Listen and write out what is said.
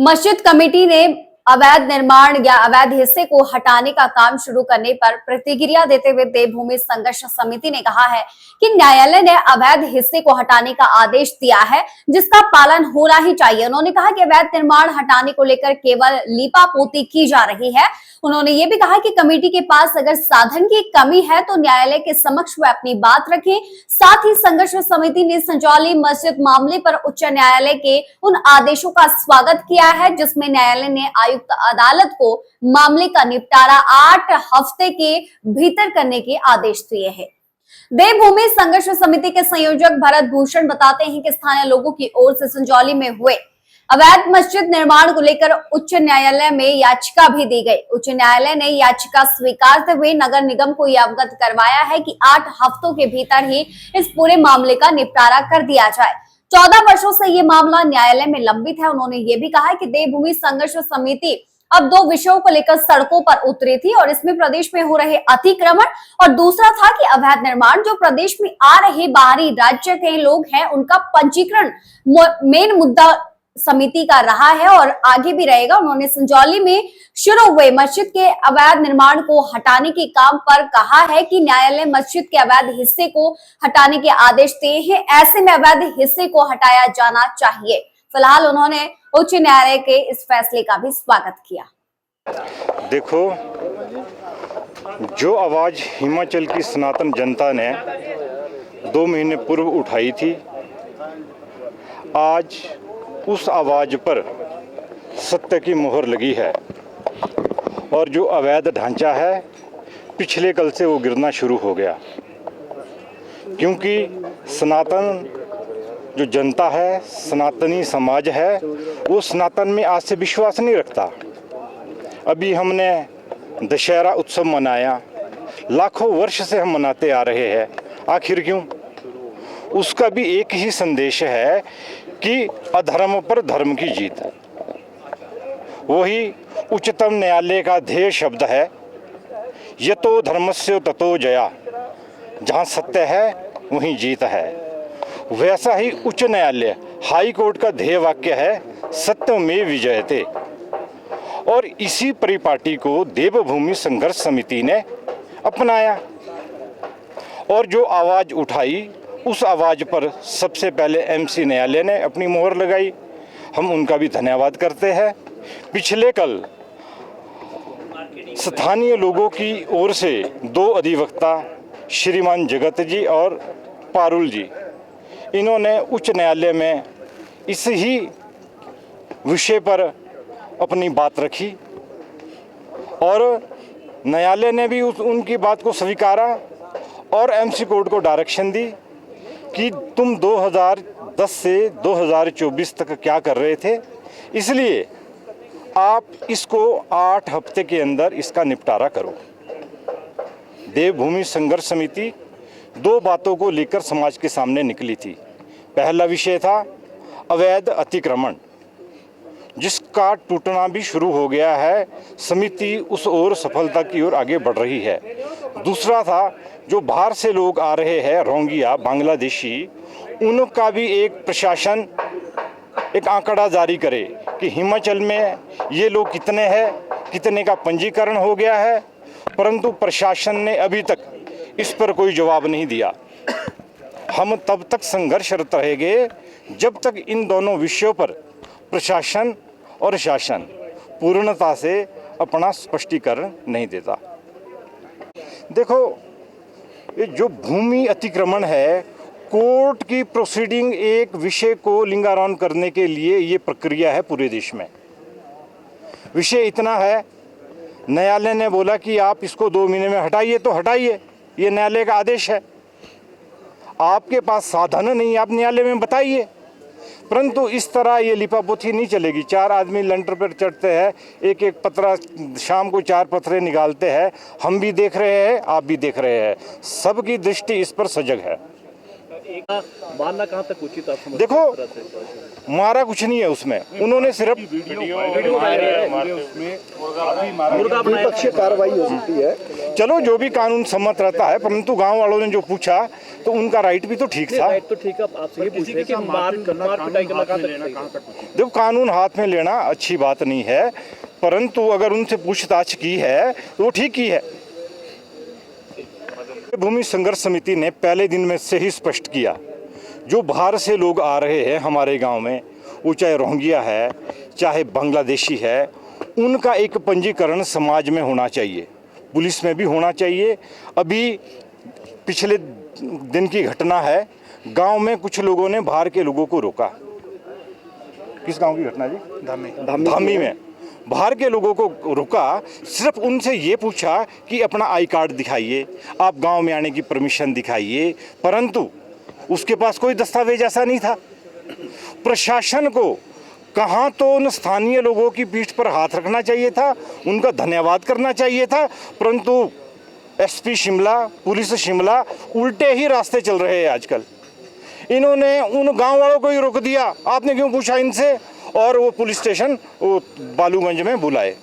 मस्जिद कमेटी ने अवैध निर्माण या अवैध हिस्से को हटाने का काम शुरू करने पर प्रतिक्रिया देते हुए देवभूमि संघर्ष समिति ने कहा है कि न्यायालय ने अवैध हिस्से को हटाने का आदेश दिया है, जिसका पालन होना ही चाहिए। उन्होंने कहा कि अवैध निर्माण हटाने को लेकर केवल लीपापोती की जा रही है। उन्होंने ये भी कहा कि कमेटी के पास अगर साधन की कमी है तो न्यायालय के समक्ष वे अपनी बात रखें। साथ ही संघर्ष समिति ने संजौली मस्जिद मामले पर उच्च न्यायालय के उन आदेशों का स्वागत किया है जिसमें न्यायालय ने आयुक्त अदालत को मामले का निपटारा 8 हफ्ते के भीतर करने के आदेश दिए हैं। देवभूमि संघर्ष समिति के संयोजक भरत भूषण बताते हैं कि स्थानीय लोगों की ओर से संजौली में हुए अवैध मस्जिद निर्माण को लेकर उच्च न्यायालय में याचिका भी दी गई। उच्च न्यायालय ने याचिका स्वीकारते हुए नगर निगम को यह अवगत करवाया है कि 8 हफ्तों के भीतर ही इस पूरे मामले का निपटारा कर दिया जाए। 14 वर्षों से ये मामला न्यायालय में लंबित है। उन्होंने ये भी कहा कि देवभूमि संघर्ष समिति अब 2 विषयों को लेकर सड़कों पर उतरी थी और इसमें प्रदेश में हो रहे अतिक्रमण और दूसरा था कि अवैध निर्माण जो प्रदेश में आ रहे बाहरी राज्य के लोग हैं उनका पंजीकरण मेन मुद्दा समिति का रहा है और आगे भी रहेगा। उन्होंने संजौली में शुरू हुए मस्जिद के अवैध निर्माण को हटाने के काम पर कहा है कि न्यायालय मस्जिद के अवैध हिस्से को हटाने के आदेश दिए हैं, ऐसे में अवैध हिस्से को हटाया जाना चाहिए। फिलहाल उन्होंने उच्च न्यायालय के इस फैसले का भी स्वागत किया। देखो, जो आवाज हिमाचल की सनातन जनता ने 2 महीने पूर्व उठाई थी, आज उस आवाज पर सत्य की मोहर लगी है और जो अवैध ढांचा है पिछले कल से वो गिरना शुरू हो गया, क्योंकि सनातन जो जनता है, सनातनी समाज है, वो सनातन में आज से विश्वास नहीं रखता। अभी हमने दशहरा उत्सव मनाया, लाखों वर्ष से हम मनाते आ रहे हैं, आखिर क्यों? उसका भी एक ही संदेश है कि अधर्म पर धर्म की जीत। वही उच्चतम न्यायालय का ध्येय शब्द है, यतो धर्मस्य ततो जया। जहाँ सत्य है वहीं जीत है। वैसा ही उच्च न्यायालय हाई कोर्ट का ध्येय वाक्य है, सत्यमेव विजयते। और इसी परिपाटी को देवभूमि संघर्ष समिति ने अपनाया और जो आवाज़ उठाई उस आवाज़ पर सबसे पहले एमसी न्यायालय ने अपनी मोहर लगाई। हम उनका भी धन्यवाद करते हैं। पिछले कल स्थानीय लोगों की ओर से 2 अधिवक्ता श्रीमान जगत जी और पारुल जी, इन्होंने उच्च न्यायालय में इस ही विषय पर अपनी बात रखी और न्यायालय ने भी उनकी बात को स्वीकारा और एमसी कोर्ट को डायरेक्शन दी कि तुम 2010 से 2024 तक क्या कर रहे थे, इसलिए आप इसको 8 हफ्ते के अंदर इसका निपटारा करो। देवभूमि संघर्ष समिति 2 बातों को लेकर समाज के सामने निकली थी। पहला विषय था अवैध अतिक्रमण, जिसका टूटना भी शुरू हो गया है। समिति उस ओर सफलता की ओर आगे बढ़ रही है। दूसरा था जो बाहर से लोग आ रहे हैं, रोहिंग्या, बांग्लादेशी, उनका भी एक प्रशासन एक आंकड़ा जारी करे कि हिमाचल में ये लोग कितने हैं, कितने का पंजीकरण हो गया है, परंतु प्रशासन ने अभी तक इस पर कोई जवाब नहीं दिया। हम तब तक संघर्षरत रहेंगे जब तक इन दोनों विषयों पर प्रशासन और शासन पूर्णता से अपना स्पष्टीकरण नहीं देता। देखो, ये जो भूमि अतिक्रमण है, कोर्ट की प्रोसीडिंग एक विषय को लिंगारोहण करने के लिए ये प्रक्रिया है पूरे देश में। विषय इतना है, न्यायालय ने बोला कि आप इसको 2 महीने में हटाइए तो हटाइए, ये न्यायालय का आदेश है। आपके पास साधन नहीं, आप न्यायालय में बताइए। परंतु इस तरह ये लिपापोती नहीं चलेगी। 4 आदमी लंटर पर चढ़ते हैं, एक एक पत्रा, शाम को 4 पत्रे निकालते हैं। हम भी देख रहे हैं, आप भी देख रहे हैं, सबकी दृष्टि इस पर सजग है। मारना कहाँ तक उचित आप समझते देखो, हैं इस तरह से? मारा कुछ नहीं है उसमें, उन्होंने सिर्फ मुर्गा बनाया विपक्षीय कार्रवाई हो सकती है। चलो जो भी कानून सम्मत रहता है, परंतु गांव वालों ने जो पूछा तो उनका राइट भी तो ठीक था। राइट तो ठीक है, आपसे ये पूछ रहे हैं कि मार पिटाई करना कहाँ तक सही है? देखो, कानून हाथ में लेना अच्छी बात नहीं है, परंतु अगर उनसे पूछताछ की है तो वो ठीक ही है। भूमि संघर्ष समिति ने पहले दिन में से ही स्पष्ट किया, जो बाहर से लोग आ रहे हैं हमारे गांव में, वो चाहे रोहिंग्या है चाहे बांग्लादेशी है, उनका एक पंजीकरण समाज में होना चाहिए, पुलिस में भी होना चाहिए। अभी पिछले दिन की घटना है, गांव में कुछ लोगों ने बाहर के लोगों को रोका। किस गांव की घटना जी? धामी में बाहर के लोगों को रुका, सिर्फ उनसे ये पूछा कि अपना आई कार्ड दिखाइए, आप गांव में आने की परमिशन दिखाइए, परंतु उसके पास कोई दस्तावेज ऐसा नहीं था। प्रशासन को कहाँ तो उन स्थानीय लोगों की पीठ पर हाथ रखना चाहिए था, उनका धन्यवाद करना चाहिए था, परंतु एसपी शिमला, पुलिस शिमला उल्टे ही रास्ते चल रहे हैं आजकल। इन्होंने उन गांव वालों को ही रोक दिया, आपने क्यों पूछा इनसे, और वो पुलिस स्टेशन वो बालूगंज में बुलाए।